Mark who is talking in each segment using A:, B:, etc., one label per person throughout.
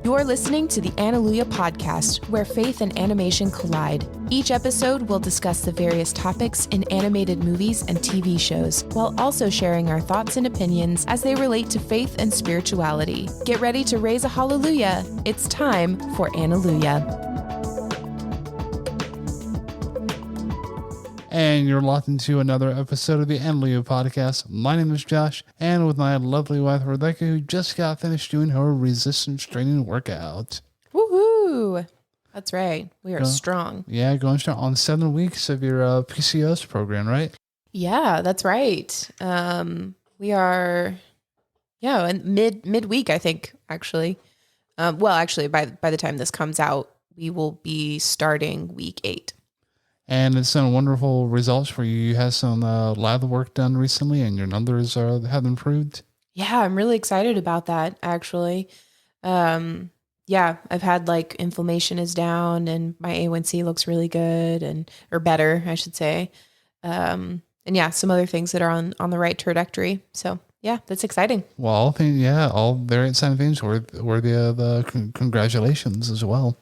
A: You're listening to the Analuia podcast, where faith and animation collide. Each episode will discuss the various topics in animated movies and TV shows, while also sharing our thoughts and opinions as they relate to faith and spirituality. Get ready to raise a hallelujah. It's time for Analuia.
B: And you're locked into another episode of the Analuia podcast. My name is Josh, and with my lovely wife Rebecca, who just got finished doing her resistance training workout.
A: Woohoo! That's right. We are strong.
B: Yeah, going strong on 7 weeks of your PCOS program, right?
A: Yeah, that's right. We are, in midweek, I think, actually. By the time this comes out, we will be starting week 8.
B: And it's done wonderful results for you. You had some lab work done recently, and your numbers have improved. Yeah,
A: I'm really excited about that, actually. I've had inflammation is down, and my A1C looks really good, or better, I should say. Some other things that are on the right trajectory. So yeah, that's exciting.
B: Well, all very exciting things were the congratulations as well.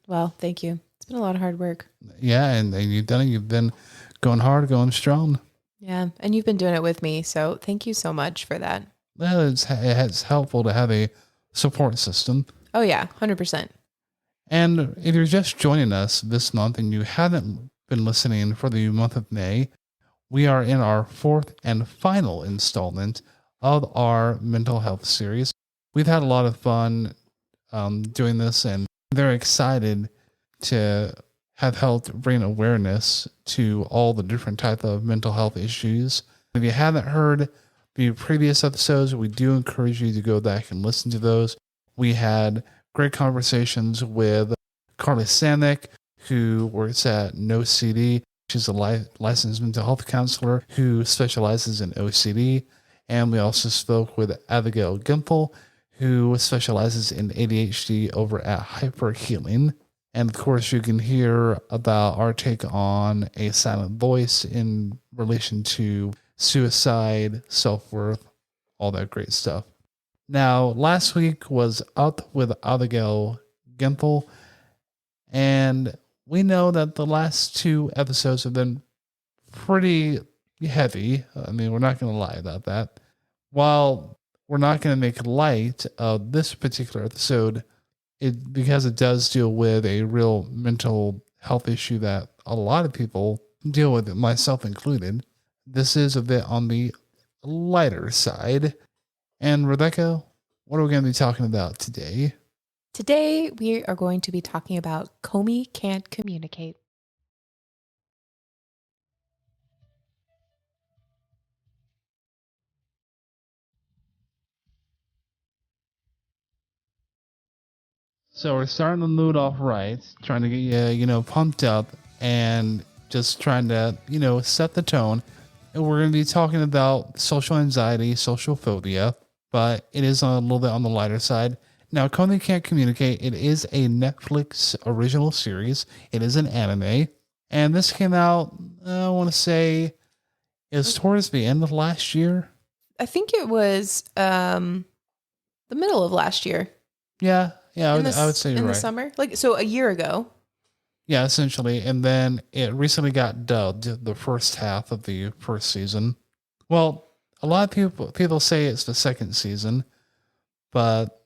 A: Well, thank you. It's been a lot of hard work.
B: Yeah, and you've done it. You've been going hard, going strong.
A: Yeah, and you've been doing it with me, so thank you so much for that.
B: Well, it's helpful to have a support system.
A: Oh yeah, 100%.
B: And if you're just joining us this month and you haven't been listening for the month of May, we are in our 4th and final installment of our mental health series. We've had a lot of fun doing this, and I'm very excited to have helped bring awareness to all the different types of mental health issues. If you haven't heard the previous episodes, we do encourage you to go back and listen to those. We had great conversations with Carly Sanek, who works at NoCD. She's a licensed mental health counselor who specializes in OCD. And we also spoke with Abigail Gimple, who specializes in ADHD over at Hyper Healing. And of course, you can hear about our take on a silent voice in relation to suicide, self-worth, all that great stuff. Now, last week was Up with Abigail Gimple, and we know that the last 2 episodes have been pretty heavy. I mean, we're not going to lie about that. While we're not going to make light of this particular episode, because it does deal with a real mental health issue that a lot of people deal with, myself included. This is a bit on the lighter side. And Rebecca, what are we going to be talking about today?
A: Today, we are going to be talking about Komi Can't Communicate.
B: So we're starting the mood off right, trying to get you, pumped up and just trying to, set the tone. And we're going to be talking about social anxiety, social phobia, but it is a little bit on the lighter side. Now, Komi Can't Communicate, it is a Netflix original series. It is an anime. And this came out, I want to say, is towards the end of last year.
A: I think it was the middle of last year.
B: Yeah, I would say
A: in the summer, so a year ago.
B: Yeah, essentially, and then it recently got dubbed the first half of the first season. Well, a lot of people say it's the second season, but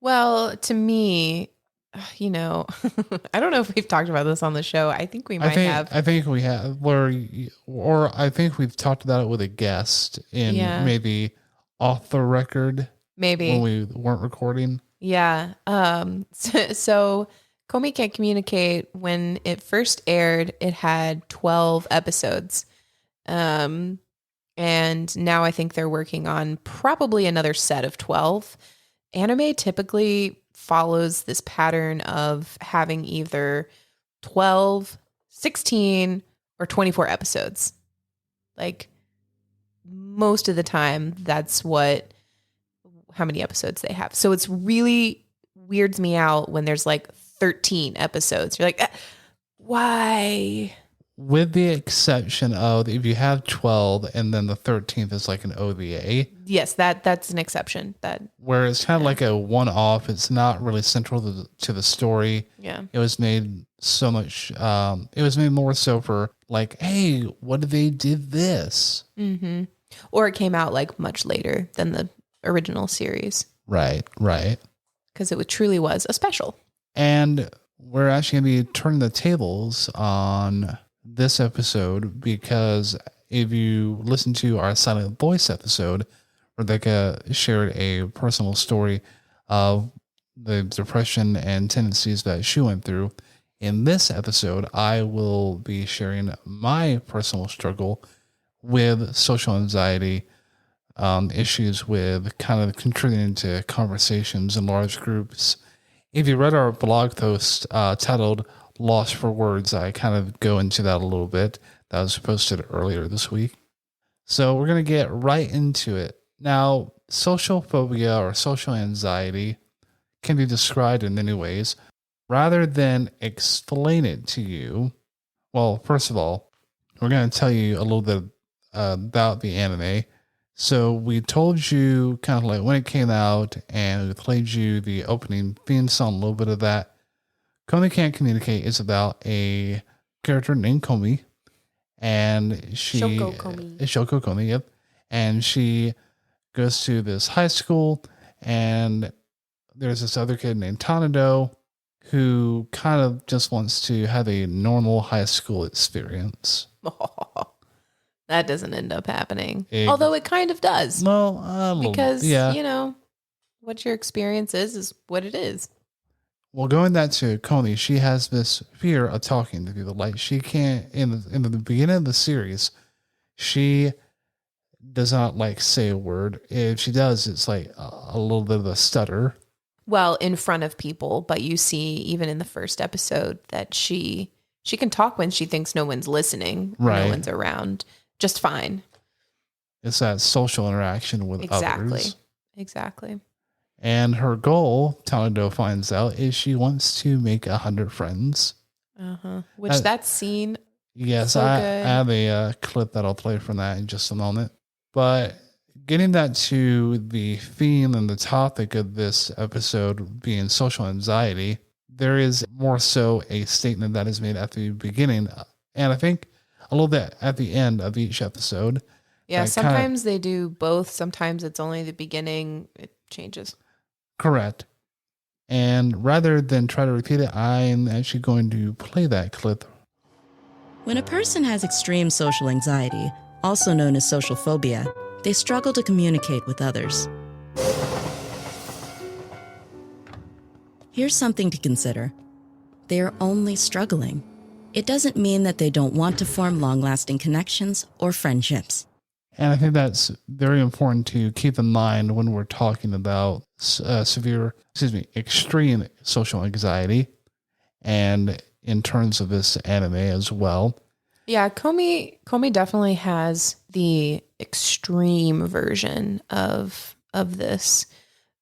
A: to me, I don't know if we've talked about this on the show. I think we might have.
B: I think we have, or I think we've talked about it with a guest in maybe off the record,
A: maybe
B: when we weren't recording.
A: Yeah. So Komi Can't Communicate, when it first aired, it had 12 episodes. And now I think they're working on probably another set of 12. Anime typically follows this pattern of having either 12, 16, or 24 episodes. Most of the time, that's how many episodes they have. So it's really weirds me out when there's 13 episodes. You're like, why?
B: with the exception of if you have 12 and then the 13th is like an OVA.
A: Yes, that's an exception. That
B: where it's kind of like a one-off. It's not really central to the story.
A: Yeah.
B: It was made so much. It was made more so for like, hey, what if they did this?
A: Mm-hmm. Or it came out like much later than the original series.
B: Right.
A: Because it truly was a special.
B: And we're actually going to be turning the tables on this episode because if you listen to our Silent Voice episode, Rebecca shared a personal story of the depression and tendencies that she went through. In this episode, I will be sharing my personal struggle with social anxiety, issues with kind of contributing to conversations in large groups. If you read our blog post titled Lost for Words, I kind of go into that a little bit. That was posted earlier this week. So we're going to get right into it. Now, social phobia or social anxiety can be described in many ways. Rather than explain it to you, well, first of all, we're going to tell you a little bit about the anime. So we told you kind of like when it came out, and we played you the opening theme song, a little bit of that. Komi Can't Communicate is about a character named Komi, and
A: Shoko Komi.
B: Shoko Komi, yep. And she goes to this high school, and there's this other kid named Tanado who kind of just wants to have a normal high school experience.
A: That doesn't end up happening. Although it kind of does.
B: Well,
A: because, you know, what your experience is what it is.
B: Well, going back to Komi, she has this fear of talking to people. Like she can't, in the beginning of the series, she does not like say a word. If she does, it's like a little bit of a stutter.
A: Well, in front of people, but you see even in the first episode that she can talk when she thinks no one's listening,
B: right.
A: No one's around, just fine.
B: It's that social interaction with others.
A: Exactly.
B: And her goal, Tanado finds out, is she wants to make 100 friends.
A: Which that scene.
B: Yes,
A: so
B: I
A: good.
B: have a clip that I'll play from that in just a moment. But getting that to the theme and the topic of this episode being social anxiety, there is more so a statement that is made at the beginning, and I think a little bit at the end of each episode.
A: Yeah, sometimes they do both. Sometimes it's only the beginning. It changes.
B: Correct. And rather than try to repeat it, I'm actually going to play that clip.
C: When a person has extreme social anxiety, also known as social phobia, they struggle to communicate with others. Here's something to consider. They are only struggling. It doesn't mean that they don't want to form long-lasting connections or friendships.
B: And I think that's very important to keep in mind when we're talking about extreme social anxiety, and in terms of this anime as well.
A: Yeah, Komi definitely has the extreme version of this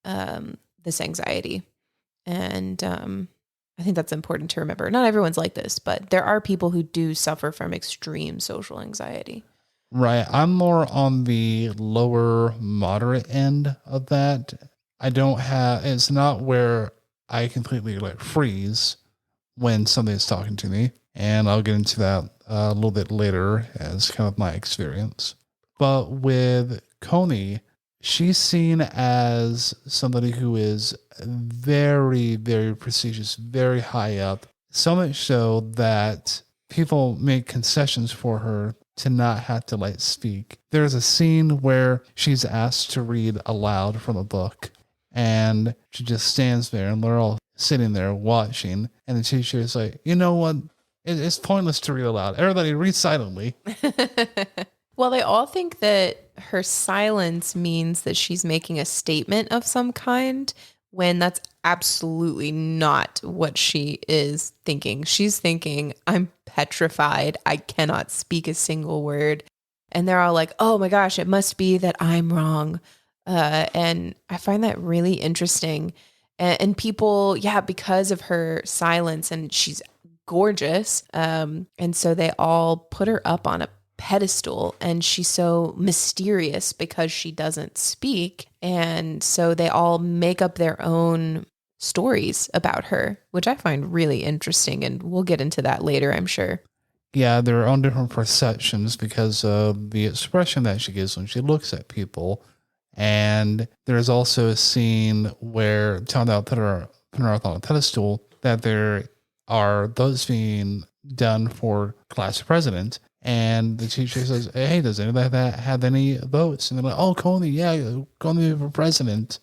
A: this anxiety, and I think that's important to remember. Not everyone's like this, but there are people who do suffer from extreme social anxiety.
B: Right. I'm more on the lower moderate end of that. It's not where I completely like freeze when somebody's talking to me. And I'll get into that a little bit later as kind of my experience. But with Komi, she's seen as somebody who is very, very prestigious, very high up. So much so that people make concessions for her to not have to like speak. There's a scene where she's asked to read aloud from a book, and she just stands there and they're all sitting there watching, and the teacher is like, you know what? It's pointless to read aloud. Everybody read silently.
A: Well, they all think that her silence means that she's making a statement of some kind, when that's absolutely not what she is thinking. She's thinking, I'm petrified. I cannot speak a single word. And they're all like, oh my gosh, it must be that I'm wrong. And I find that really interesting. And people, because of her silence, and she's gorgeous. And so they all put her up on a pedestal, and she's so mysterious because she doesn't speak. And so they all make up their own stories about her, which I find really interesting. And we'll get into that later, I'm sure.
B: Yeah, their own different perceptions because of the expression that she gives when she looks at people. And there's also a scene where telling out put her up on a pedestal that there are those being done for class president. And the teacher says, hey, does anybody that have any votes? And they're like, oh, Komi, yeah, Komi for president.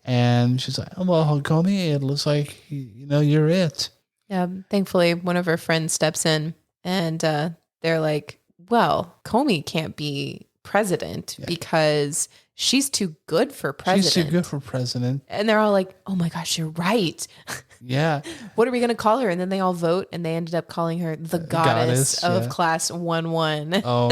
B: And she's like, oh, well, Komi, it looks like, you're it.
A: Yeah, thankfully, one of her friends steps in and they're like, well, Komi can't be president because she's too good for president.
B: She's too good for president.
A: And they're all like, oh my gosh, you're right.
B: Yeah.
A: What are we going to call her? And then they all vote, and they ended up calling her the goddess of class 1-1.
B: Oh,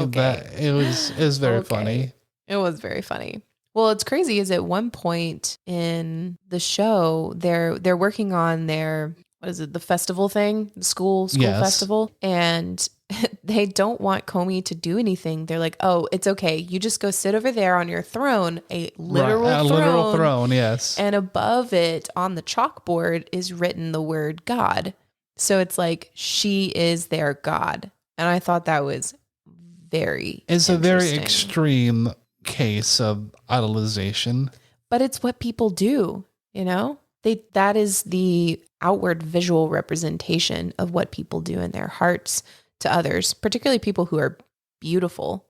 A: okay.
B: It was very funny.
A: It was very funny. Well, it's crazy is at one point in the show, they're working on their, what is it, the festival thing, the school festival. And they don't want Komi to do anything. They're like, oh, it's okay. You just go sit over there on your throne, a literal
B: throne, yes.
A: And above it on the chalkboard is written the word God. So it's like, she is their God. And I thought that was it's
B: a very extreme case of idolization.
A: But it's what people do, that is the outward visual representation of what people do in their hearts to others, particularly people who are beautiful,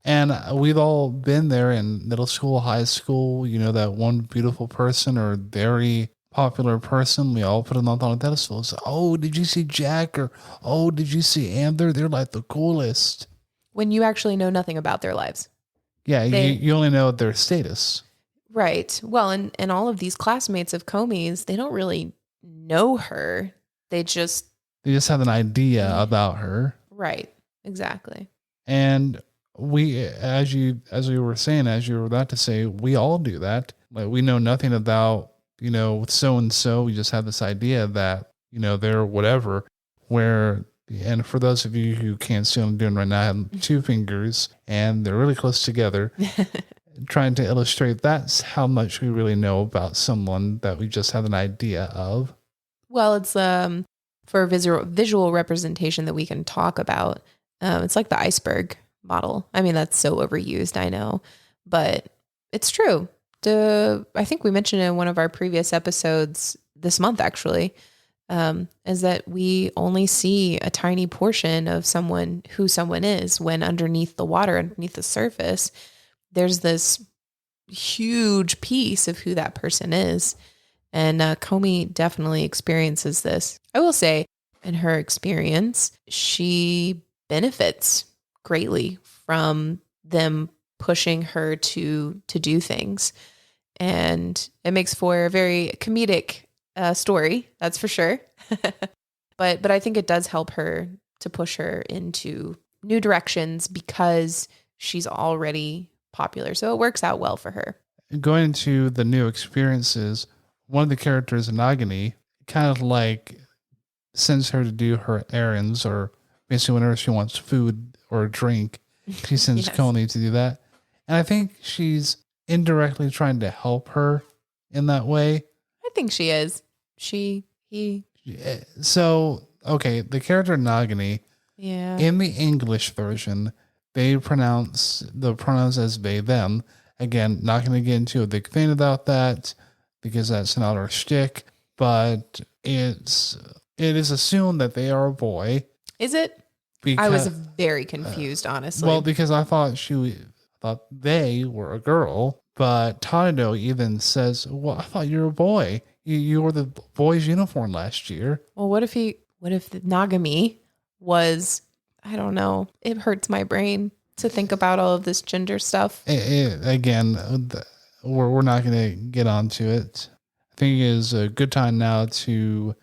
B: And we've all been there in middle school, high school, that one beautiful person or very popular person, we all put them up on a pedestal. It's, oh, did you see Jack? Or, oh, did you see Amber? They're like the coolest.
A: When you actually know nothing about their lives.
B: Yeah, you only know their status.
A: Right. Well, and all of these classmates of Komi's, they don't really know her. They just have
B: an idea about her.
A: Right. Exactly.
B: And we, as you were about to say, we all do that. Like, we know nothing about, so-and-so. We just have this idea that, they're whatever, and for those of you who can't see what I'm doing right now, I have two fingers and they're really close together. Trying to illustrate that's how much we really know about someone that we just have an idea of.
A: Well, it's for a visual representation that we can talk about. It's like the iceberg model. I mean, that's so overused, I know, but it's true. I think we mentioned in one of our previous episodes this month, actually, is that we only see a tiny portion of who someone is, when underneath the water, underneath the surface, there's this huge piece of who that person is. And Komi definitely experiences this. I will say, in her experience, she benefits greatly from them pushing her to do things. And it makes for a very comedic story, that's for sure. But I think it does help her to push her into new directions because she's already popular. So it works out well for her.
B: Going into the new experiences, one of the characters, Nagini, kind of like sends her to do her errands, or basically whenever she wants food or a drink, she sends Komi to do that. And I think she's indirectly trying to help her in that way.
A: I think she is.
B: So, okay, the character Nagini, in the English version, they pronounce the pronouns as they, them. Again, not going to get into a big thing about that because that's not our shtick, but it is assumed that they are a boy.
A: Is it? I was very confused, honestly.
B: Well, because I thought they were a girl, but Tanado even says, well, I thought you were a boy. You wore the boy's uniform last year.
A: Well, what if Nagami was, I don't know. It hurts my brain to think about all of this gender stuff.
B: Again, we're not going to get onto it. I think it is a good time now to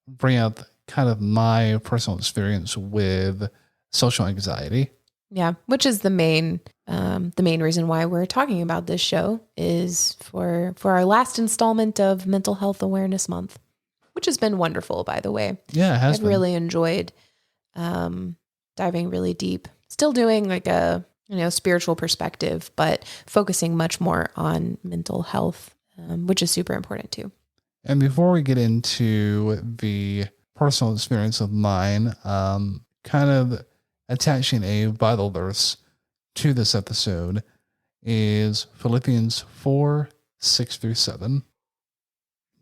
B: bring up kind of my personal experience with social anxiety.
A: Yeah, which is the main reason why we're talking about this show is for our last installment of Mental Health Awareness Month. which has been wonderful, by the way.
B: Yeah, it has
A: I've
B: been.
A: really enjoyed diving really deep. Still doing like a spiritual perspective, but focusing much more on mental health, which is super important too.
B: And before we get into the personal experience of mine, kind of attaching a Bible verse to this episode is Philippians 4:6-7.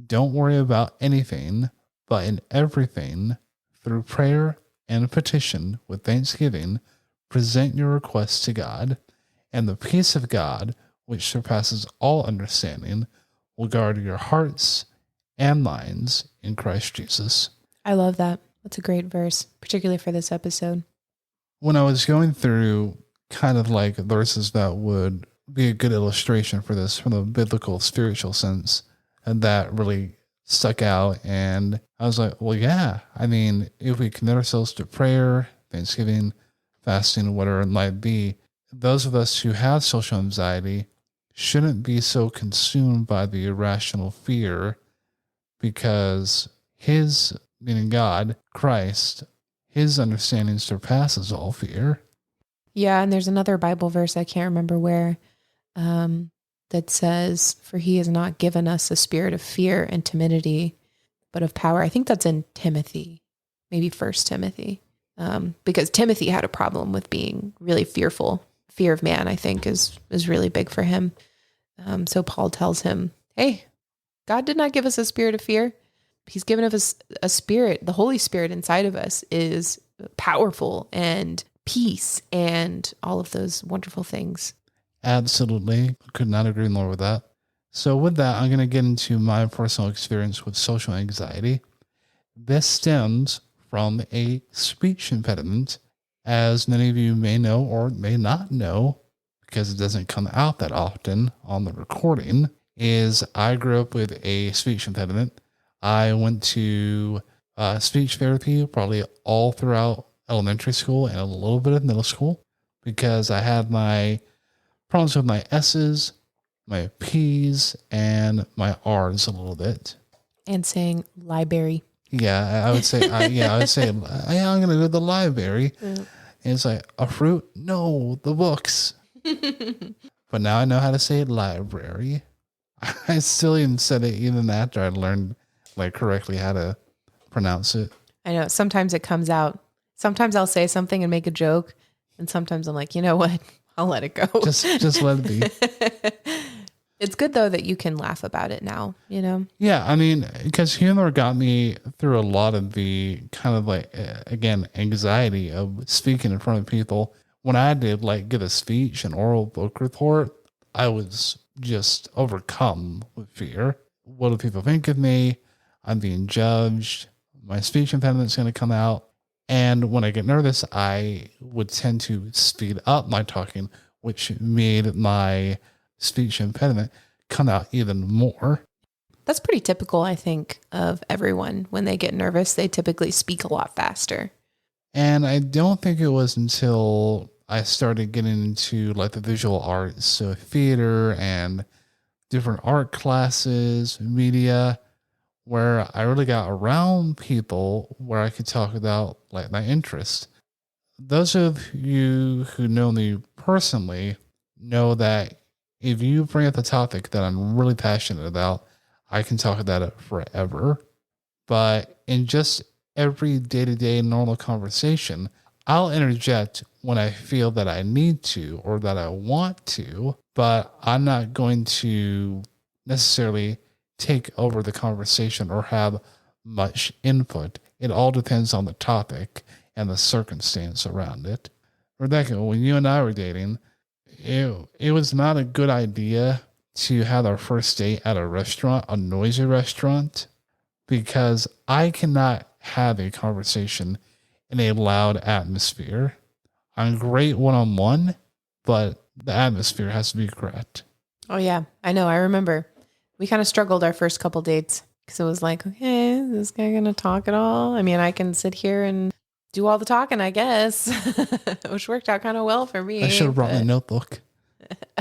B: Don't worry about anything, but in everything, through prayer and petition with thanksgiving, present your requests to God, and the peace of God, which surpasses all understanding, will guard your hearts and minds in Christ Jesus.
A: I love that. That's a great verse, particularly for this episode.
B: When I was going through kind of like verses that would be a good illustration for this from a biblical spiritual sense, and that really stuck out. And I was like, well, yeah, I mean, if we commit ourselves to prayer, thanksgiving, fasting, whatever it might be, those of us who have social anxiety shouldn't be so consumed by the irrational fear, because his, meaning God, Christ, his understanding surpasses all fear.
A: Yeah, and there's another Bible verse, I can't remember where, that says, for he has not given us a spirit of fear and timidity, but of power. I think that's in Timothy, maybe 1 Timothy, because Timothy had a problem with being really fearful. Fear of man, I think, is really big for him. So Paul tells him, hey, God did not give us a spirit of fear. He's given us a spirit. The Holy Spirit inside of us is powerful and peace and all of those wonderful things.
B: Absolutely. Could not agree more with that. So with that, I'm going to get into my personal experience with social anxiety. This stems from a speech impediment, as many of you may know or may not know, because it doesn't come out that often on the recording, is I grew up with a speech impediment. I went to speech therapy probably all throughout elementary school and a little bit of middle school, because I had my problems with my S's, my P's, and my R's a little bit.
A: And saying library.
B: Yeah, I would say, I'm going to go to the library. And it's like, a fruit? No, the books. But now I know how to say library. I still even said it even after I learned correctly how to pronounce it.
A: I know. Sometimes it comes out. Sometimes I'll say something and make a joke. And sometimes I'm like, you know what? I'll let it go.
B: Just let it be.
A: It's good though that you can laugh about it now, you know?
B: Yeah, I mean, because humor got me through a lot of the kind of again, anxiety of speaking in front of people. When I did give a speech, an oral book report, I was just overcome with fear. What do people think of me? I'm being judged. My speech impediment is going to come out. And when I get nervous, I would tend to speed up my talking, which made my speech impediment come out even more.
A: That's pretty typical, I think, of everyone. When they get nervous, they typically speak a lot faster.
B: And I don't think it was until I started getting into the visual arts, so theater and different art classes, media, where I really got around people where I could talk about my interest. Those of you who know me personally know that if you bring up a topic that I'm really passionate about, I can talk about it forever. But in just every day-to-day normal conversation, I'll interject when I feel that I need to or that I want to, but I'm not going to necessarily take over the conversation or have much input. It all depends on the topic and the circumstance around it. Rebecca, when you and I were dating, it was not a good idea to have our first date at a restaurant, a noisy restaurant, because I cannot have a conversation in a loud atmosphere. I'm great one-on-one, but the atmosphere has to be correct.
A: Oh, yeah. I know. I remember. We kind of struggled our first couple dates because it was like, okay, is this guy going to talk at all? I mean, I can sit here and do all the talking, I guess, which worked out kind of well for me.
B: I should have brought my notebook.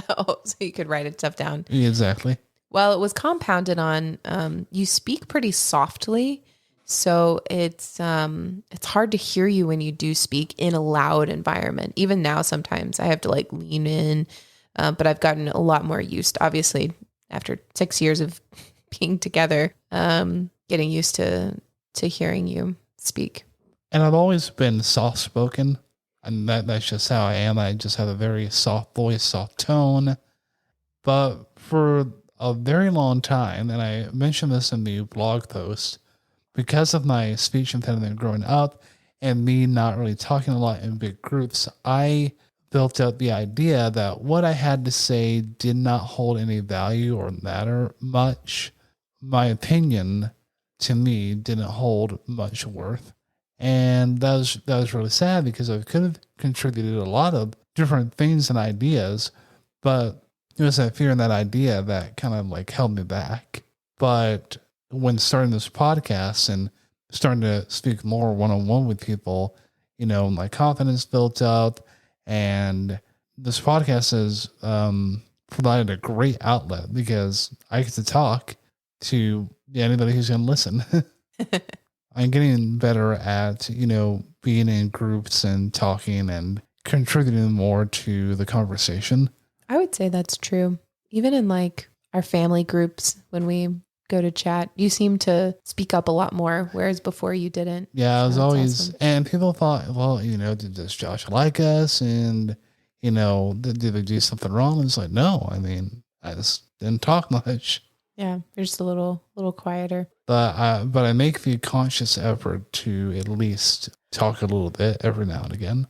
A: Oh, so you could write stuff down.
B: Yeah, exactly.
A: Well, it was compounded on you speak pretty softly, So it's hard to hear you when you do speak in a loud environment. Even now, sometimes I have to like lean in, but I've gotten a lot more used, obviously, after 6 years of being together, getting used to hearing you speak.
B: And I've always been soft spoken, and that's just how I am. I just have a very soft voice, soft tone. But for a very long time, and I mentioned this in the blog post, because of my speech impediment growing up and me not really talking a lot in big groups, I built up the idea that what I had to say did not hold any value or matter much. My opinion, to me, didn't hold much worth. And that was really sad, because I could have contributed a lot of different things and ideas, but it was that fear and that idea that kind of like held me back. But when starting this podcast and starting to speak more one-on-one with people, my confidence built up, and this podcast has provided a great outlet, because I get to talk to anybody who's going to listen. I'm getting better at, being in groups and talking and contributing more to the conversation.
A: I would say that's true. Even in like our family groups, when we go to chat, you seem to speak up a lot more, whereas before you didn't.
B: Yeah, I was always,
A: awesome.
B: And people thought, well, does Josh like us? And, did they do something wrong? It's like, no, I just didn't talk much.
A: Yeah, you're just a little quieter.
B: But I make the conscious effort to at least talk a little bit every now and again.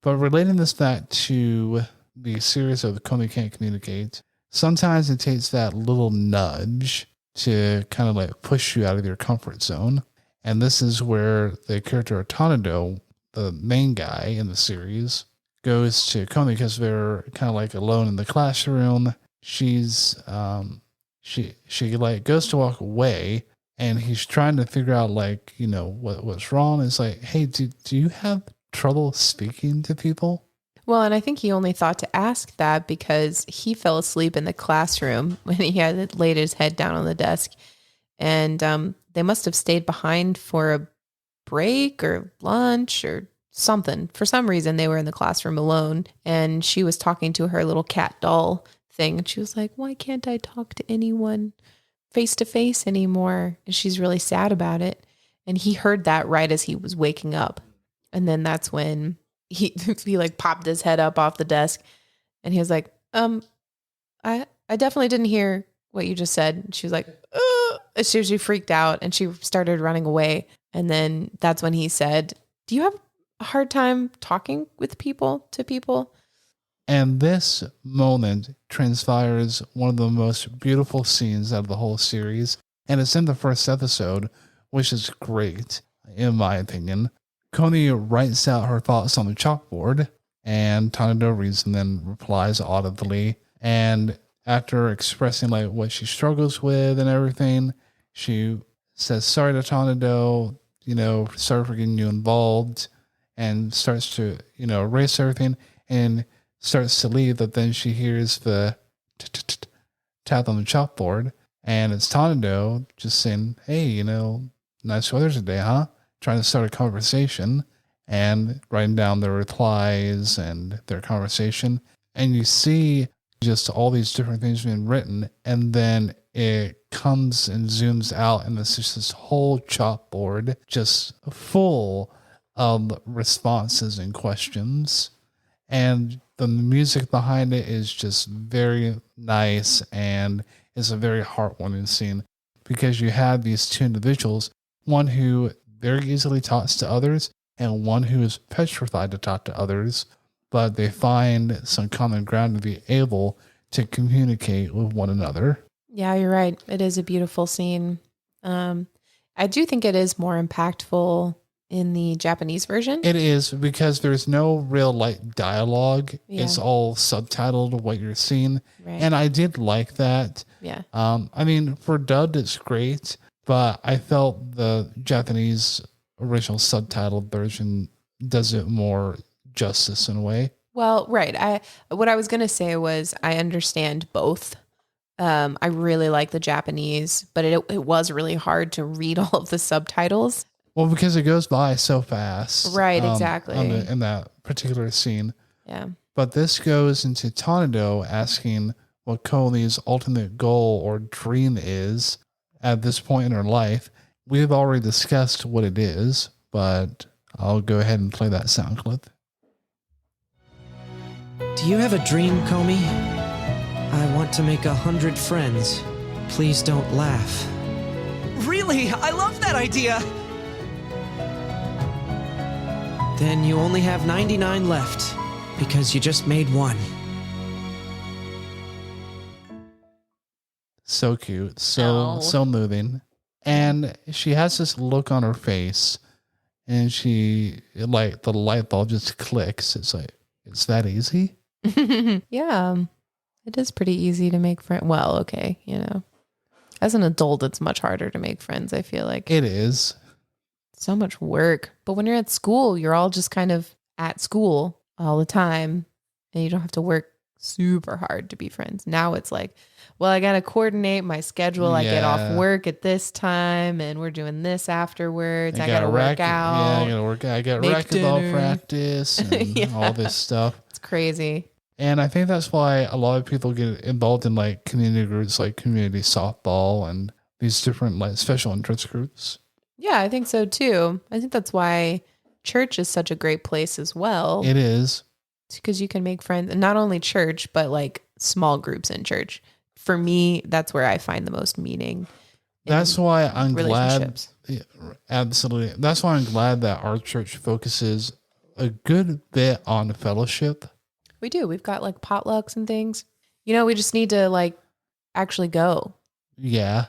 B: But relating this back to the series of Komi Can't Communicate, sometimes it takes that little nudge to kind of like push you out of your comfort zone. And this is where the character Tanado, the main guy in the series, goes to Komi because they're kind of like alone in the classroom. She's she like goes to walk away, and he's trying to figure out like, what's wrong. It's like, hey, do you have trouble speaking to people?
A: Well, and I think he only thought to ask that because he fell asleep in the classroom when he had laid his head down on the desk. And they must have stayed behind for a break or lunch or something. For some reason, they were in the classroom alone. And she was talking to her little cat doll thing. And she was like, why can't I talk to anyone face to face anymore? And she's really sad about it. And he heard that right as he was waking up. And then that's when he like popped his head up off the desk, and he was like, I definitely didn't hear what you just said. And she was like, she freaked out and she started running away. And then that's when he said, do you have a hard time talking with people to people?
B: And this moment transpires one of the most beautiful scenes out of the whole series. And it's in the first episode, which is great, in my opinion. Komi writes out her thoughts on the chalkboard, and Tanado reads and then replies audibly. And after expressing like what she struggles with and everything, she says sorry to Tanado, sorry for getting you involved, and starts to, erase everything and starts to leave. But then she hears the tap on the chalkboard, and it's Tanado just saying, hey, nice weather today, huh? Trying to start a conversation and writing down their replies and their conversation. And you see just all these different things being written, and then it comes and zooms out, and it's just this whole chalkboard just full of responses and questions. And the music behind it is just very nice, and it's a very heartwarming scene, because you have these two individuals, one who very easily talks to others and one who is petrified to talk to others, but they find some common ground to be able to communicate with one another.
A: Yeah, you're right. It is a beautiful scene. I do think it is more impactful in the Japanese version.
B: It is, because there's no real like dialogue.
A: Yeah.
B: It's all subtitled what you're seeing.
A: Right.
B: And I did like that.
A: Yeah.
B: For dubbed, it's great, but I felt the Japanese original subtitled version does it more justice in a way.
A: Well, right. What I was going to say was I understand both I really like the Japanese, but it was really hard to read all of the subtitles.
B: Well, because it goes by so fast.
A: Right, exactly.
B: In that particular scene.
A: Yeah.
B: But this goes into Tanado asking what Komi's ultimate goal or dream is at this point in her life. We've already discussed what it is, but I'll go ahead and play that sound clip.
D: Do you have a dream, Komi? I want to make 100 friends. Please don't laugh.
E: Really? I love that idea!
D: Then you only have 99 left, because you just made one.
B: So cute. So moving. And she has this look on her face, and she, like, the light bulb just clicks. It's like, it's that easy?
A: Yeah. It is pretty easy to make friends. Well, okay, as an adult, it's much harder to make friends, I feel like.
B: It is.
A: So much work. But when you're at school, you're all just kind of at school all the time, and you don't have to work super hard to be friends. Now it's like, well, I got to coordinate my schedule. I get off work at this time, and we're doing this afterwards. I got to work out.
B: Yeah, I got to work out. I got racquetball practice and all this stuff.
A: It's crazy.
B: And I think that's why a lot of people get involved in like community groups, like community softball and these different like special interest groups.
A: Yeah, I think so too. I think that's why church is such a great place as well.
B: It is.
A: Because you can make friends, and not only church, but like small groups in church. For me, that's where I find the most meaning.
B: That's why I'm glad. Yeah, absolutely. That's why I'm glad that our church focuses a good bit on fellowship.
A: We do. We've got like potlucks and things. We just need to like actually go.
B: Yeah.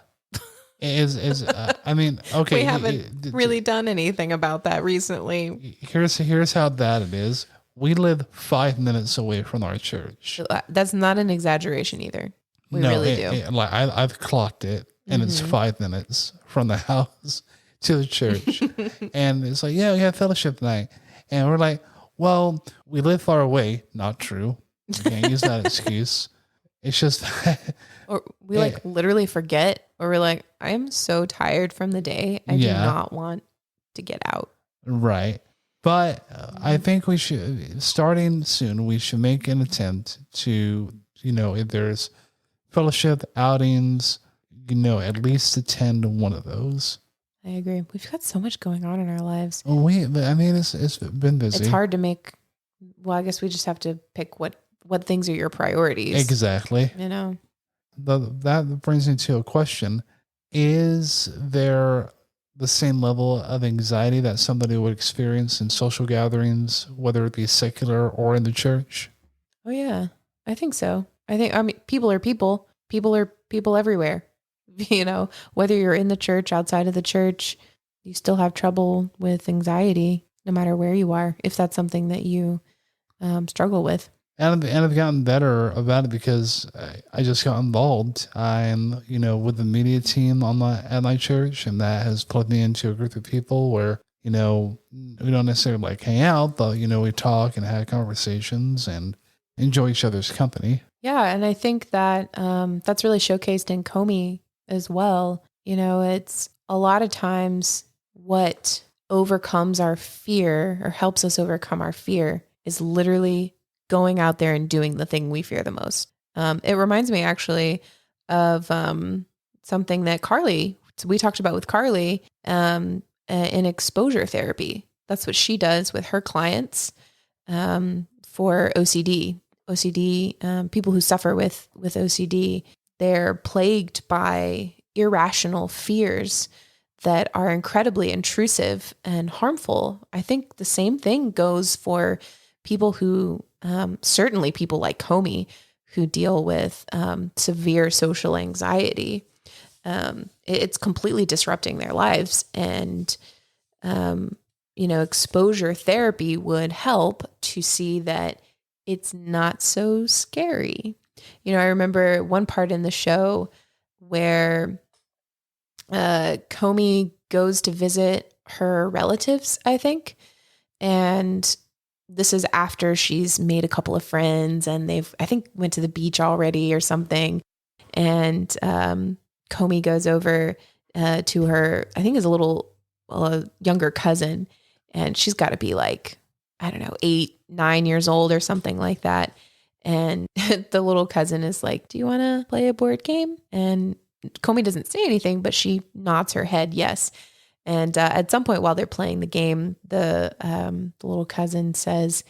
B: I mean, okay.
A: We haven't really done anything about that recently.
B: Here's how bad it is. We live 5 minutes away from our church.
A: That's not an exaggeration either. We really do.
B: Like I've clocked it, and it's 5 minutes from the house to the church. And it's like, yeah, we have fellowship night. And we're like, well, we live far away. Not true. You can't use that excuse. It's just
A: or we like literally forget, or we're like, I am so tired from the day. I do not want to get out.
B: Right. But I think we should, starting soon, we should make an attempt to, if there's fellowship outings, at least attend one of those.
A: I agree. We've got so much going on in our lives.
B: It's been busy.
A: It's hard to make. Well, I guess we just have to pick what things are your priorities.
B: Exactly. That brings me to a question. Is there the same level of anxiety that somebody would experience in social gatherings, whether it be secular or in the church?
A: Oh, yeah. I think so. I mean, people are people. People are people everywhere. Whether you're in the church, outside of the church, you still have trouble with anxiety, no matter where you are, if that's something that you struggle with.
B: And I've gotten better about it because I just got involved. I'm, with the media team at my church, and that has plugged me into a group of people where, we don't necessarily like hang out, but, we talk and have conversations and enjoy each other's company.
A: Yeah. And I think that that's really showcased in Komi as well. It's a lot of times what overcomes our fear or helps us overcome our fear is literally going out there and doing the thing we fear the most. It reminds me actually of something that we talked about with Carly in exposure therapy. That's what she does with her clients for OCD. People who suffer with OCD, they're plagued by irrational fears that are incredibly intrusive and harmful. I think the same thing goes for people who, certainly people like Komi, who deal with severe social anxiety. It's completely disrupting their lives. And, exposure therapy would help to see that it's not so scary. I remember one part in the show where Komi goes to visit her relatives, I think. And this is after she's made a couple of friends, and I think went to the beach already or something. And Komi goes over to her, I think is a little younger cousin, and she's got to be like, I don't know, 8, 9 years old or something like that. And the little cousin is like, do you want to play a board game? And Komi doesn't say anything, but she nods her head yes. And at some point while they're playing the game, the little cousin says,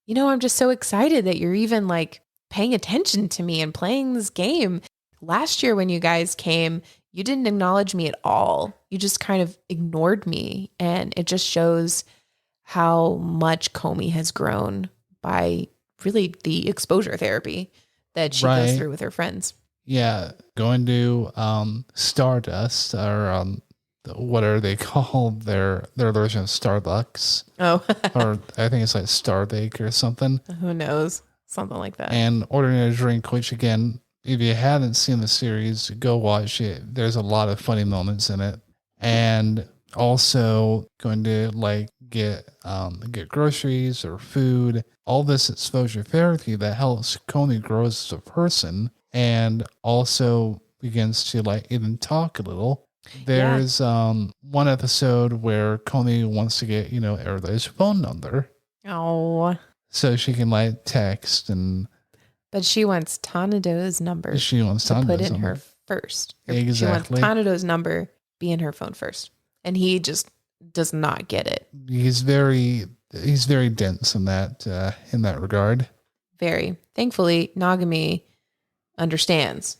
A: I'm just so excited that you're even like paying attention to me and playing this game. Last year when you guys came, you didn't acknowledge me at all. You just kind of ignored me. And it just shows how much Komi has grown by really the exposure therapy that she goes through with her friends.
B: Yeah. Going to Stardust, or what are they called? Their version of Starbucks.
A: Oh.
B: Or I think it's like Starbake or something.
A: Who knows? Something like that.
B: And ordering a drink, which again, if you haven't seen the series, go watch it. There's a lot of funny moments in it. And also going to like get groceries or food. All this exposure therapy that helps Komi grow as a person, and also begins to like even talk a little. There's one episode where Komi wants to get, everybody's phone number.
A: Oh.
B: So she can like text and...
A: But she wants Tanado's number.
B: She wants
A: to
B: Tanado's
A: put in
B: number.
A: her first.
B: Exactly.
A: She wants Tanado's number be in her phone first. And he just does not get it.
B: He's very dense in that regard.
A: Very. Thankfully, Nagami understands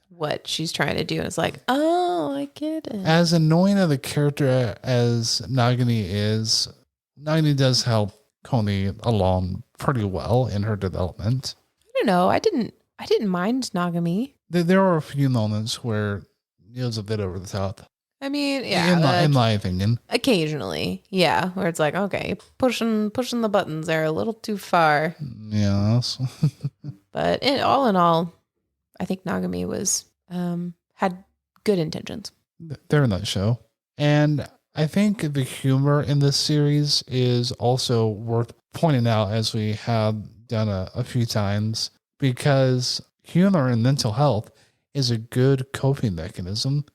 A: what she's trying to do. And it's like, oh, I get it.
B: As annoying of a character as Nagami is, Nagami does help Komi along pretty well in her development.
A: I don't know. I didn't mind Nagami.
B: There are a few moments where it was a bit over the top.
A: I mean, yeah.
B: In my opinion.
A: Occasionally, yeah. Where it's like, okay, pushing the buttons there a little too far.
B: Yes.
A: But all in all, I think Nagami was had good intentions.
B: They're in that show. And I think the humor in this series is also worth pointing out, as we have done a few times, because humor and mental health is a good coping mechanism.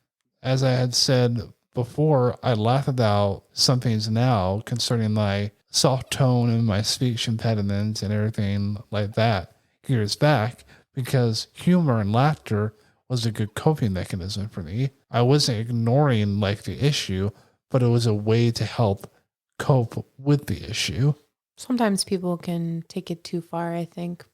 B: As I had said before, I laugh about some things now concerning my soft tone and my speech impediment and everything like that years back, because humor and laughter was a good coping mechanism for me. I wasn't ignoring like the issue, but it was a way to help cope with the issue.
A: Sometimes people can take it too far, I think.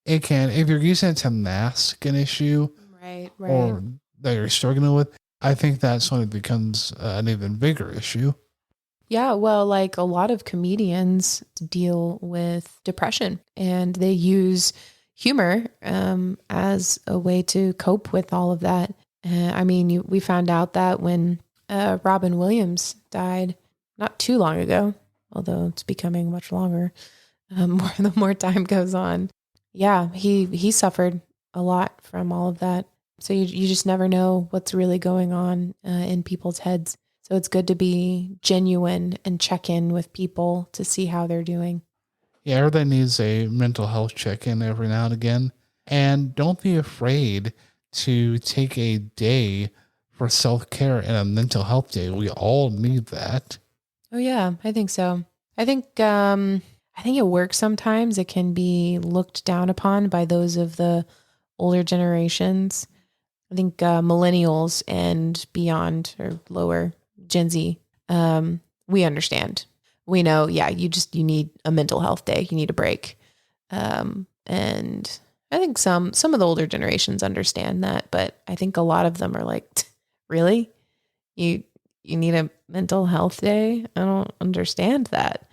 B: It can, if you're using it to mask an issue,
A: right,
B: or that you're struggling with, I think that's when it becomes an even bigger issue.
A: Yeah, well, like a lot of comedians deal with depression, and they use humor as a way to cope with all of that. I mean, we found out that when Robin Williams died not too long ago, although it's becoming much longer the more time goes on. Yeah, he suffered a lot from all of that. So you just never know what's really going on in people's heads. So it's good to be genuine and check in with people to see how they're doing.
B: Yeah, everybody needs a mental health check-in every now and again. And don't be afraid to take a day for self-care and a mental health day. We all need that.
A: Oh yeah, I think so. I think it works sometimes. It can be looked down upon by those of the older generations. I think millennials and beyond, or lower, Gen Z, we understand. We know, yeah, you need a mental health day. You need a break. And I think some of the older generations understand that, but I think a lot of them are like, really? You need a mental health day? I don't understand that.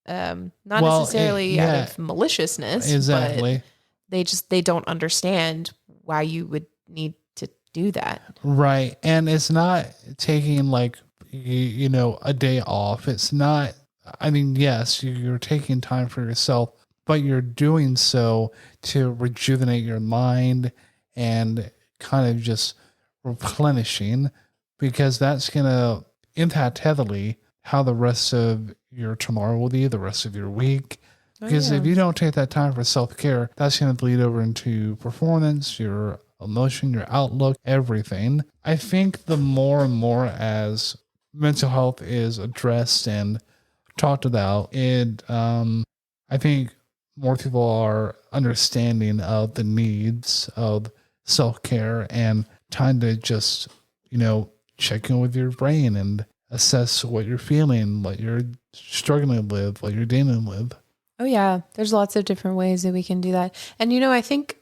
A: Not necessarily out of maliciousness.
B: Exactly.
A: But they don't understand why you would need to do that.
B: Right. And it's not taking like, a day off. It's not, I mean, yes, you're taking time for yourself, but you're doing so to rejuvenate your mind and kind of just replenishing, because that's going to impact heavily how the rest of your tomorrow will be, the rest of your week. Because if you don't take that time for self-care, that's going to bleed over into performance, your emotion, your outlook, everything. I think the more and more as mental health is addressed and talked about, I think more people are understanding of the needs of self-care and time to just, check in with your brain and assess what you're feeling, what you're struggling with, what you're dealing with.
A: Oh yeah, there's lots of different ways that we can do that. And I think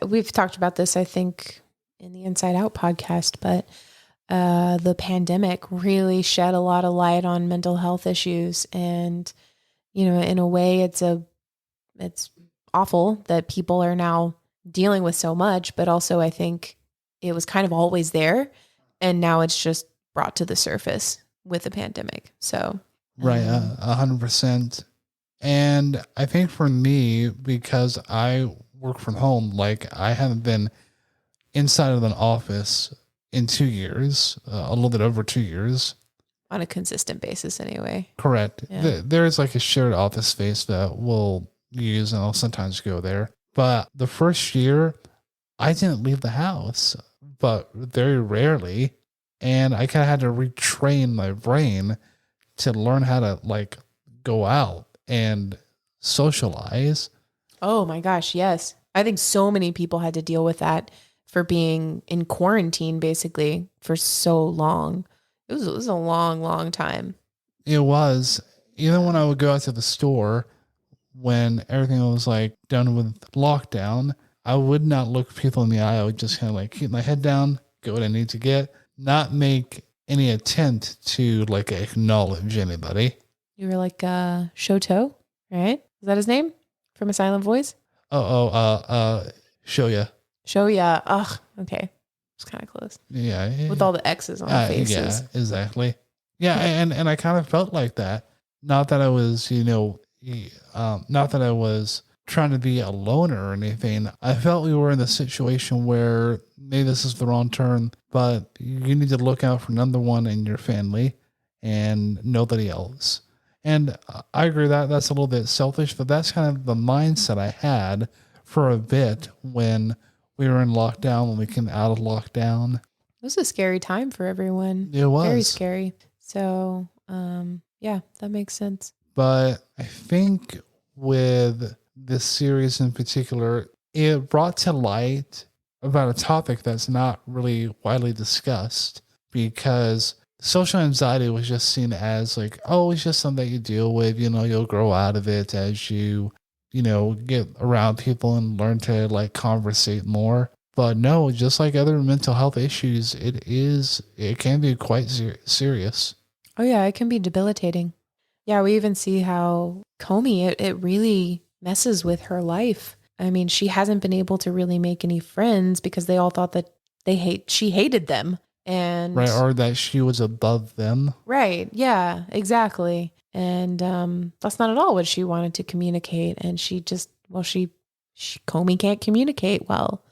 A: we've talked about this, I think, in the Inside Out podcast, but the pandemic really shed a lot of light on mental health issues. And, in a way it's awful that people are now dealing with so much, but also I think it was kind of always there. And now it's just brought to the surface with the pandemic. So,
B: right. 100%. And I think for me, because I work from home, like I haven't been inside of an office in 2 years, a little bit over 2 years.
A: On a consistent basis anyway.
B: Correct.
A: Yeah.
B: There is like a shared office space that we'll use and I'll sometimes go there. But the first year, I didn't leave the house, but very rarely. And I kind of had to retrain my brain to learn how to like go out and socialize.
A: Oh my gosh, yes. I think so many people had to deal with that for being in quarantine basically for so long. It was a long, long time.
B: It was. Even when I would go out to the store, when everything was like done with lockdown, I would not look people in the eye. I would just kind of like keep my head down, get what I need to get, not make any attempt to like acknowledge anybody.
A: You were like Shoto, right? Is that his name from A Silent Voice?
B: Shoya.
A: Shoya. Ugh. Okay. It's kind of close.
B: Yeah.
A: With all the X's on the faces.
B: Yeah, exactly. Yeah, and I kind of felt like that. Not that I was, not that I was trying to be a loner or anything. I felt we were in a situation where maybe this is the wrong term, but you need to look out for number one in your family and nobody else. And I agree that that's a little bit selfish, but that's kind of the mindset I had for a bit when we were in lockdown, when we came out of lockdown.
A: It was a scary time for everyone.
B: It was.
A: Very scary. So, yeah, that makes sense.
B: But I think with this series in particular, it brought to light about a topic that's not really widely discussed, because social anxiety was just seen as like, oh, it's just something that you deal with, you'll grow out of it as you get around people and learn to like conversate more. But no, just like other mental health issues, it can be quite serious.
A: Oh yeah, it can be debilitating. Yeah, we even see how Komi, it really messes with her life. I mean, she hasn't been able to really make any friends because they all thought that she hated them. And
B: right, or that she was above them.
A: Right, yeah, exactly. And that's not at all what she wanted to communicate. And she Komi can't communicate well,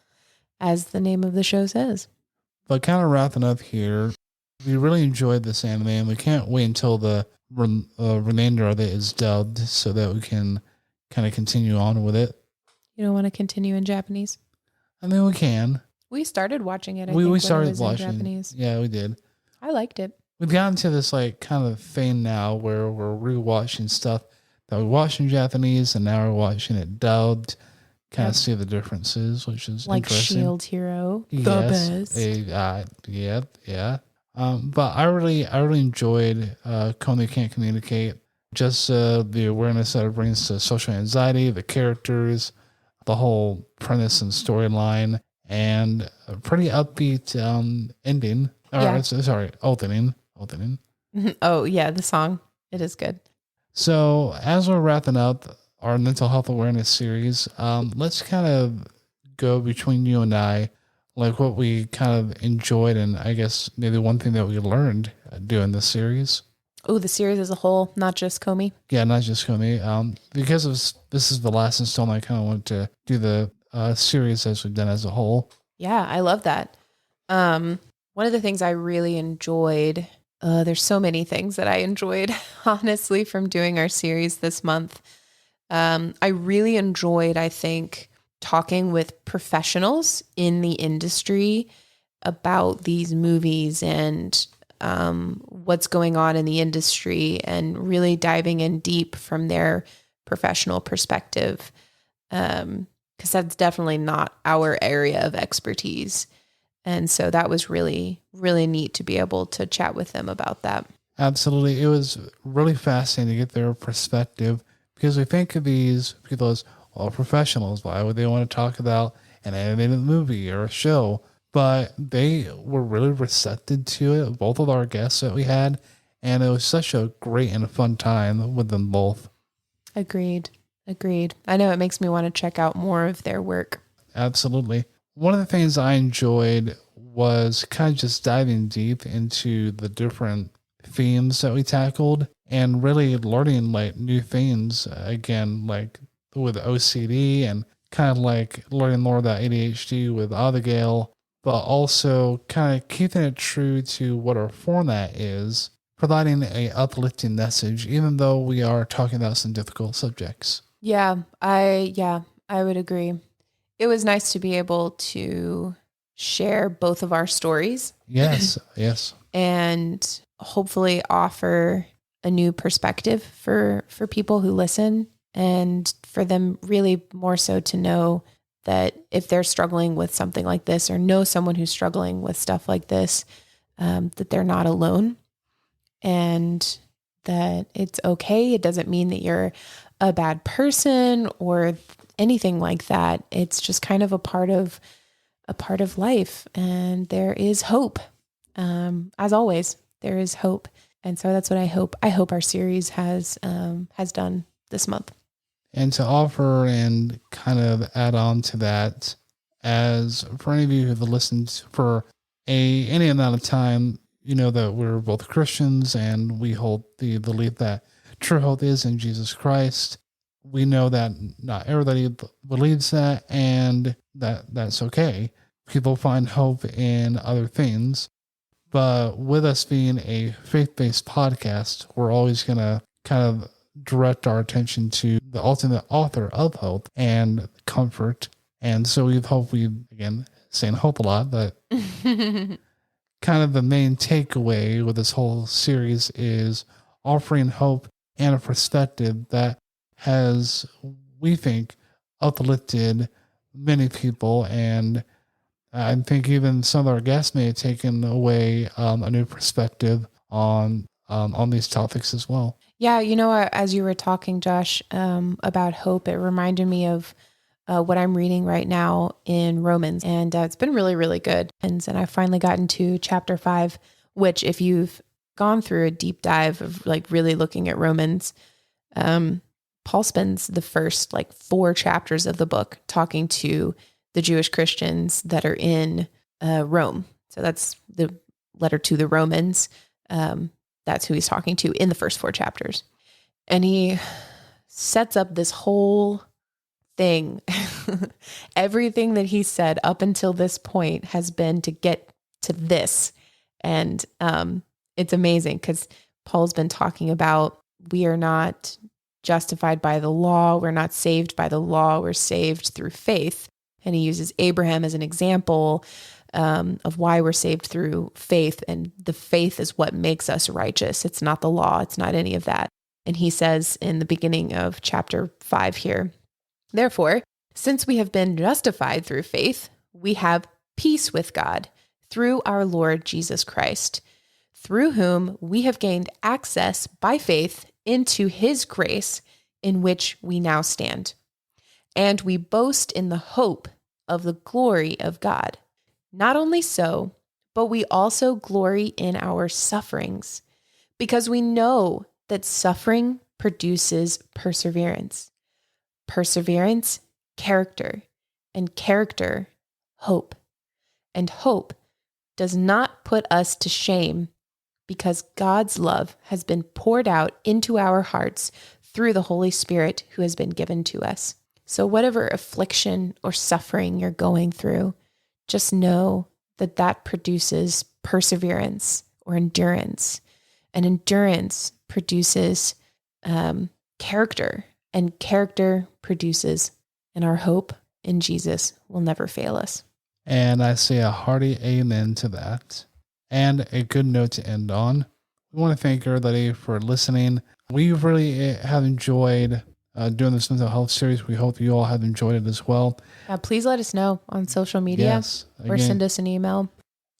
A: as the name of the show says.
B: But kind of wrapping up here, we really enjoyed this anime, and we can't wait until the remainder of it is dubbed so that we can kind of continue on with it.
A: You don't want to continue in Japanese?
B: I mean, we can.
A: We started watching it.
B: We started watching.
A: In Japanese.
B: Yeah, we did.
A: I liked it.
B: We've gotten to this like kind of thing now where we're rewatching stuff that we watched in Japanese, and now we're watching it dubbed. Kind of see the differences, which is
A: like
B: interesting.
A: Shield Hero,
B: yes,
A: the best.
B: Yeah. But I really enjoyed Komi Can't Communicate. Just the awareness that it brings to social anxiety, the characters, the whole premise and storyline, and a pretty upbeat ending. Opening.
A: Oh yeah, the song. It is good.
B: So as we're wrapping up our mental health awareness series, let's kind of go between you and I, like what we kind of enjoyed, and I guess maybe one thing that we learned doing this series.
A: Oh, the series as a whole, not just Komi.
B: Yeah, not just Komi. Because this is the last installment, I kind of want to do the series as we've done as a whole.
A: Yeah, I love that. One of the things I really enjoyed There's so many things that I enjoyed, honestly, from doing our series this month. I really enjoyed, I think, talking with professionals in the industry about these movies and what's going on in the industry, and really diving in deep from their professional perspective. Because that's definitely not our area of expertise. And so that was really, really neat to be able to chat with them about that.
B: Absolutely. It was really fascinating to get their perspective, because we think of these people as, well, professionals. Why would they want to talk about an animated movie or a show? But they were really receptive to it, both of our guests that we had. And it was such a great and fun time with them both.
A: Agreed. I know it makes me want to check out more of their work.
B: Absolutely. One of the things I enjoyed was kind of just diving deep into the different themes that we tackled, and really learning like new things, again, like with OCD, and kind of like learning more about ADHD with Abigail, but also kind of keeping it true to what our format is, providing a uplifting message, even though we are talking about some difficult subjects.
A: Yeah, I would agree. It was nice to be able to share both of our stories.
B: Yes.
A: And hopefully offer a new perspective for people who listen, and for them really more so to know that if they're struggling with something like this, or know someone who's struggling with stuff like this, that they're not alone, and that it's okay. It doesn't mean that you're a bad person or anything like that. It's just kind of a part of life, and there is hope. As always, there is hope. And so that's what I hope our series has done this month.
B: And to offer and kind of add on to that, as for any of you who have listened for any amount of time, you know that we're both Christians, and we hold the belief that true hope is in Jesus Christ. We know that not everybody believes that, and that's okay. People find hope in other things. But with us being a faith-based podcast, we're always going to kind of direct our attention to the ultimate author of hope and comfort. And so again, saying hope a lot, but kind of the main takeaway with this whole series is offering hope and a perspective that has, we think, uplifted many people. And I think even some of our guests may have taken away a new perspective on these topics as well.
A: Yeah, as you were talking, Josh, about hope, it reminded me of what I'm reading right now in Romans, and it's been really, really good. And I finally gotten to chapter 5, which, if you've gone through a deep dive of like really looking at Romans, Paul spends the first 4 chapters of the book talking to the Jewish Christians that are in Rome. So that's the letter to the Romans. That's who he's talking to in the first 4 chapters. And he sets up this whole thing. Everything that he said up until this point has been to get to this. And it's amazing because Paul's been talking about we are not justified by the law. We're not saved by the law. We're saved through faith. And he uses Abraham as an example of why we're saved through faith. And the faith is what makes us righteous. It's not the law. It's not any of that. And he says in the beginning of chapter 5 here, therefore, since we have been justified through faith, we have peace with God through our Lord Jesus Christ, through whom we have gained access by faith into his grace in which we now stand. And we boast in the hope of the glory of God. Not only so, but we also glory in our sufferings, because we know that suffering produces perseverance. Perseverance, character, and character, hope. And hope does not put us to shame, because God's love has been poured out into our hearts through the Holy Spirit who has been given to us. So whatever affliction or suffering you're going through, just know that that produces perseverance or endurance. and endurance produces character, and character produces, and our hope in Jesus will never fail us.
B: And I say a hearty amen to that. And a good note to end on. We want to thank everybody for listening. We really have enjoyed doing this mental health series. We hope you all have enjoyed it as well.
A: Please let us know on social media,
B: Yes.
A: or send us an email.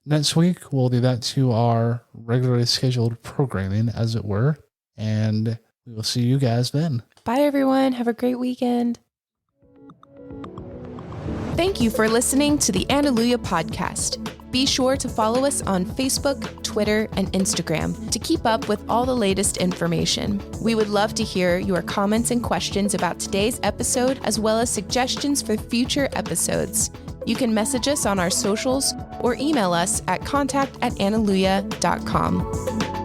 B: Next week, we'll do that to our regularly scheduled programming, as it were. And we will see you guys then.
A: Bye, everyone. Have a great weekend. Thank you for listening to the Alleluia podcast. Be sure to follow us on Facebook, Twitter, and Instagram to keep up with all the latest information. We would love to hear your comments and questions about today's episode, as well as suggestions for future episodes. You can message us on our socials or email us at contact@alleluia.com.